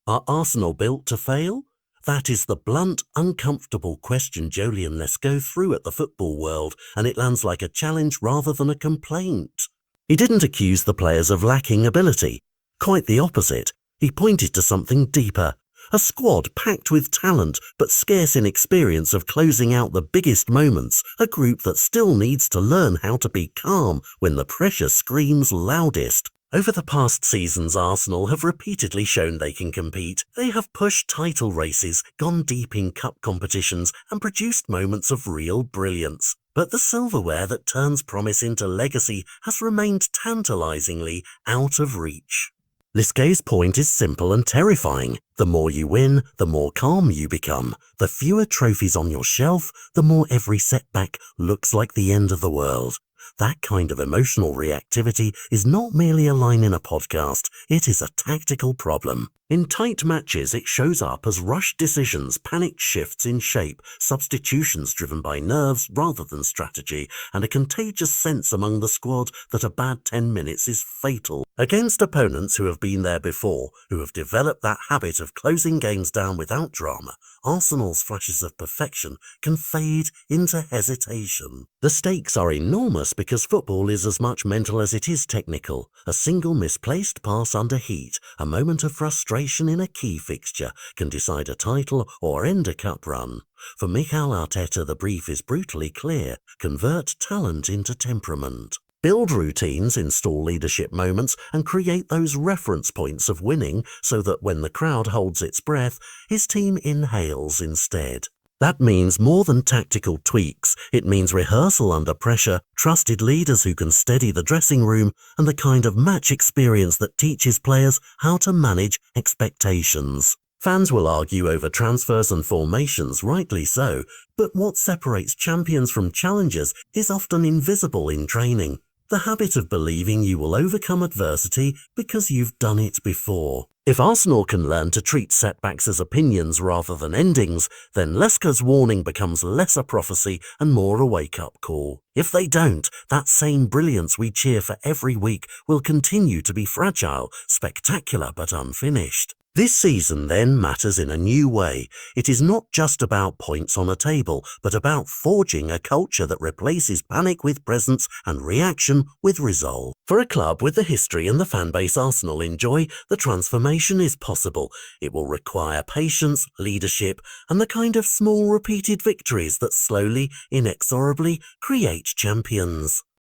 Are Arsenal built to fail? That is the blunt, uncomfortable question Jolyon Lescott threw at the football world, and it lands like a challenge rather than a complaint. He didn't accuse the players of lacking ability. Quite the opposite. He pointed to something deeper. A squad packed with talent but scarce in experience of closing out the biggest moments, a group that still needs to learn how to be calm when the pressure screams loudest. Over the past seasons, Arsenal have repeatedly shown they can compete. They have pushed title races, gone deep in cup competitions, and produced moments of real brilliance. But the silverware that turns promise into legacy has remained tantalizingly out of reach. Lescaut's point is simple and terrifying. The more you win, the more calm you become. The fewer trophies on your shelf, the more every setback looks like the end of the world. That kind of emotional reactivity is not merely a line in a podcast, it is a tactical problem. In tight matches, it shows up as rushed decisions, panicked shifts in shape, substitutions driven by nerves rather than strategy, and a contagious sense among the squad that a bad 10 minutes is fatal. Against opponents who have been there before, who have developed that habit of closing games down without drama, Arsenal's flashes of perfection can fade into hesitation. The stakes are enormous because football is as much mental as it is technical. A single misplaced pass under heat, a moment of frustration in a key fixture, can decide a title or end a cup run. For Mikel Arteta, the brief is brutally clear: convert talent into temperament. Build routines, install leadership moments, and create those reference points of winning so that when the crowd holds its breath, his team inhales instead. That means more than tactical tweaks. It means rehearsal under pressure, trusted leaders who can steady the dressing room, and the kind of match experience that teaches players how to manage expectations. Fans will argue over transfers and formations, rightly so, but what separates champions from challengers is often invisible in training. The habit of believing you will overcome adversity because you've done it before. If Arsenal can learn to treat setbacks as opinions rather than endings, then Lescaut's warning becomes less a prophecy and more a wake-up call. If they don't, that same brilliance we cheer for every week will continue to be fragile, spectacular but unfinished. This season then matters in a new way. It is not just about points on a table, but about forging a culture that replaces panic with presence and reaction with resolve. For a club with the history and the fanbase Arsenal enjoy, the transformation is possible. It will require patience, leadership, and the kind of small repeated victories that slowly, inexorably create champions.